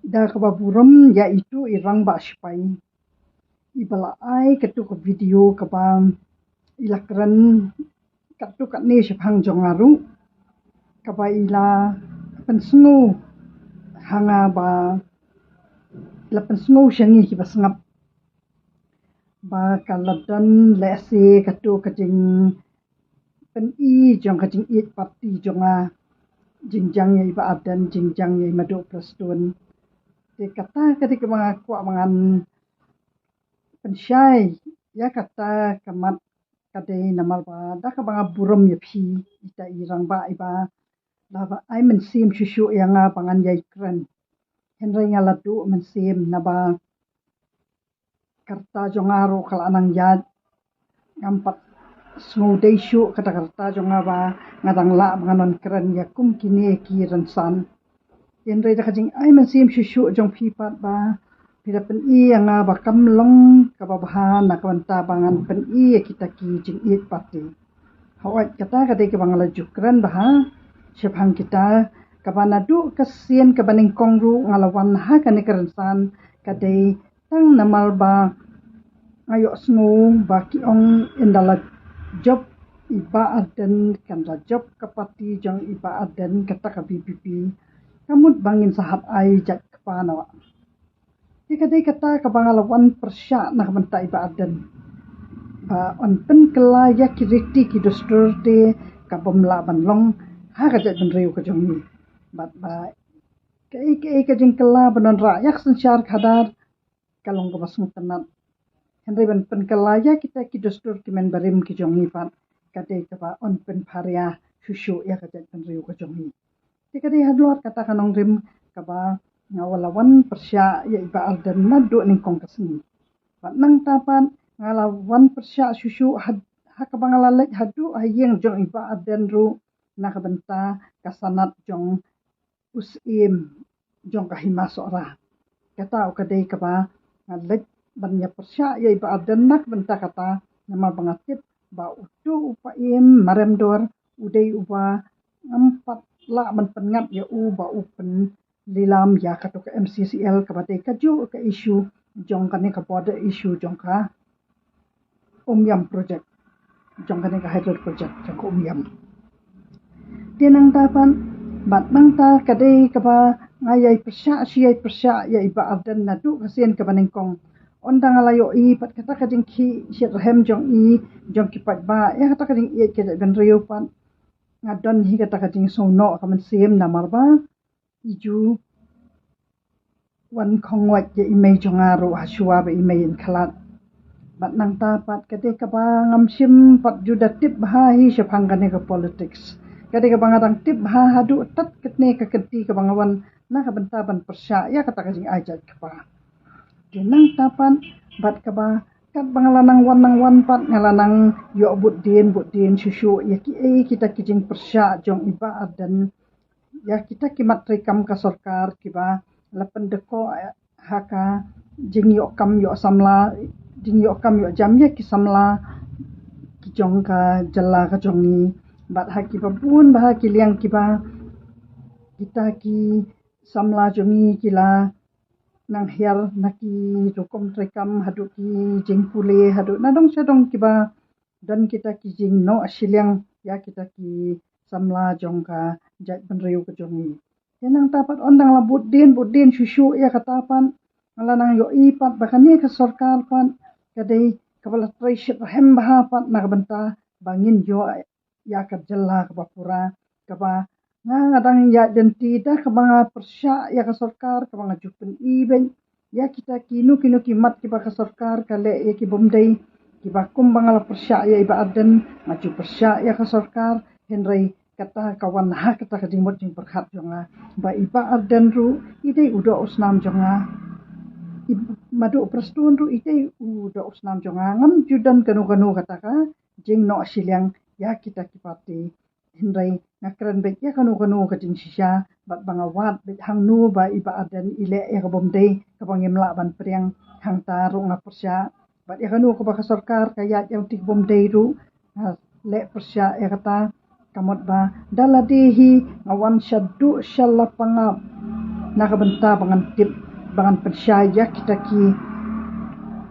Da kababuram yaitu irang ba sipai ibala ai ketu ke video kaba ilakran katu kat ni siphang jongaru kaba ila pensngu hanga ba ila pensngu shangi ki basngap ba kaladan lesi katu kajing pen I jong kajing it parti jonga jingjang yai ba adan jingjang yai madu prastun te kata ketika mengaku mangan pensyai ya kata kamat kadai namal ba da ka banga buram ya phi ita irang ba iba laba ai mensim shushu yang pangan yai kran henry ngaladu mensim naba karta jongaro kala anang yad ngampat sngodei shu kata karta jongaba ngadang la manganon kran ya kum kini ki ransan henry da kajing ai mensim shushu jong phi pat ba pira pen I yang bakam long kababahan nakawanta bangan pen I kita ki jing it pati hawat kata kadai ke bangala jukran baha syabhang kita kabanadu kasien kabaning kongru ngalawan ha kane kerensan kadai tang namal ba ayo sngu ba ki ong indala job iba aden kan la job kapati jong iba aden kata ka BBP kamut bangin sahat ai jat kapanawa kadai kata kabangalawan persya nak benta iba aden ba on pen kela ya kiriti ki dostor te kabamla banlong ha kajat benriu ka jongi bat ba kai ka jing kela banon ra yak sensyar khadar kalong ka basung tenat henry ban pen kela ya kita ki dostor ki men barim ki jongi pat kadai ka ba on pen pharia shushu ya kajat benriu ka jongi ti kadai hadlot kata kanong rim ka ba ngawalawan persya ya iba aldan nadu ning kong kasni bat nang tapan ngalawan persya shushu hakabangalalek hadu hayeng jong iba aden ru nakabenta kasanat jong usim jong kahima sora kata ukadai kaba ngalek banya persya ya iba aden nak benta kata nama bangatip ba utu upaim maremdor udai uba empat la man pengat ya u ba upen lilam ya katu ke MCCL kabate kaju ke isu jong kane ka border issue jong ka Umyam project jong kane ka hydro project jong Umyam tinang tapan bat nang ta kadai kaba ngayai persya ya iba aden nadu kasien ka banengkong ondang alayo I pat kata kajing ki syet rahem jong I jong ki pat ba ya kata kajing I ke ben riu pat ngadon hi kata kajing sono ka men sim namar ba iju wan khongwat ya imei jongaro hasua ba imei in khalat bat nang ta pat kate ka ba ngamsim pat juda tip ha hi syapang kane ka politics kate ka bangadang tip ha hadu tat ketne ka kenti ka bangawan na ka benta ban persya ya kata kajing ajat ka ba dinang tapan bat ka ba kat bangalanang wan pat ngalanang yo budin susu ya ki kita kijing persya jong iba adan ya kita kimat rekam ka sarkar kiba lapan deko haka jing yo kam yo samla jing yo kam yo jam ya ki samla ki jong ka jalla ka jongi bat haki babun bah ki liang kiba kita ki samla jongi kila nang hiar naki rokom rekam hadu ki jing pule hadu nadong sedong kiba dan kita ki jing no asiliang ya kita ki samla jong ka jat benriu ka jongi yanang tapat ondang la budin susu ya katapan ngalanang yo ipat bakani ka sarkar pan kadai kapala treasure hem baha pat nak benta bangin yo ya ka jalla ka bapura kaba ngadang ya denti da ka banga persya ya ka sarkar ka banga jupen iben ya kita kinu ki mat ki ba ka sarkar kale ya ki bomdai ki ba kum bangala persya ya iba aden maju persya ya ka sarkar henry kata kawan ha kata kadimot jing berkhat jonga ba iba aden ru ide udo usnam jonga madu prastun ru ide udo usnam jonga ngam judan kanu kata ka jing no asiliang ya kita kipati henry ngakran bet ya kanu ka jing sisya bat bangawat bet hangnu ba iba aden ile ya ka bomdei ka bangimla ban priang hang taru ngapersya bat ya kanu ka ba sarkar kaya yang tik bomdei ru le persya ya kata kamot ba daladihi ngawan syaddu syallapangap nakabenta bangan tip bangan persyaya kita ki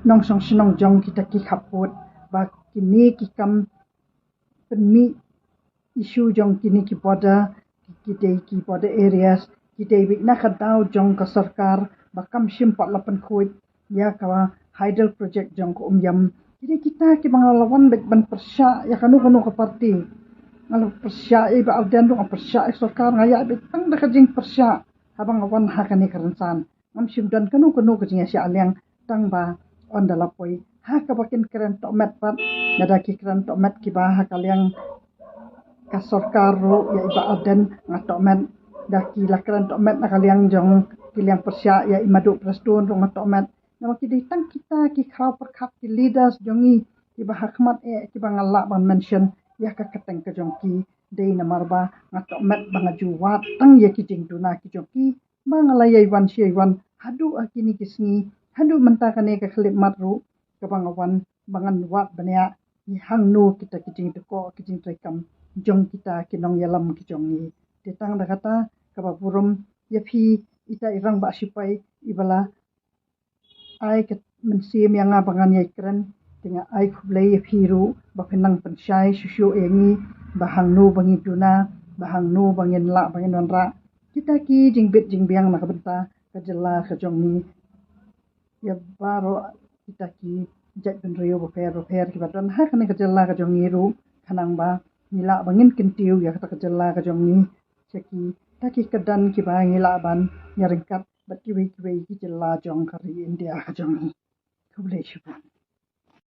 nong song sinong jong kita ki kaput ba kini ki kam penmi isu jong kini ki border areas kita bi nakadau jong ka sarkar ba kam simpat lapan kuit ya ka hydel project jong ko yam jadi kita ki bangalawan bet ban persya ya kanu ka parti ngalu persya ba aldan dong persya sarkar ngaya bet tang da kajing persya habang awan hakani karansan ngam simdan kanu ka jing ya aliang tang ba on da lapoi ha ka bakin keren to met pat nada ki keren to met ki ba ha kaliang ka sarkar ro ya iba aldan ngato met da ki la keren to met na kaliang jong kiliang persya ya imadu preston ro ngato met nama ki ditang kita ki khaw perkap ki leaders jongi ki ba hakmat ki ba ngala ban mention ya ka kateng ka jong ki dei na marba ngato met banga juwat tang ya ki jing tuna ki jong ki ba ngala yai wan shi wan hadu akini kisngi hadu menta kane ka khlip matru ka bangawan bangan wat bania ni hangnu kita ki jing ko ki jing trekam jong kita ki nong yalam ki jong ni ditang da kata ka ba burum ya phi ita irang ba sipai ibala ai ket mensim yang abangan yai keren tinga ai khublei phiru ba phenang panchai sushu engi bahang nu bangi tuna bahang nu bangin la bangin wanra kita ki jingbit jingbiang na kabenta kajela kajong ni ya baro kita ki jat ben rio bo fer ki badan ha kane kajela kajong ni ru kanang ba nila bangin kentiu ya kata kajela kajong ni seki taki kedan ki ba ngila ban nyaringkat bat ki wei ki jela jong kari india kajong ni khublei shuban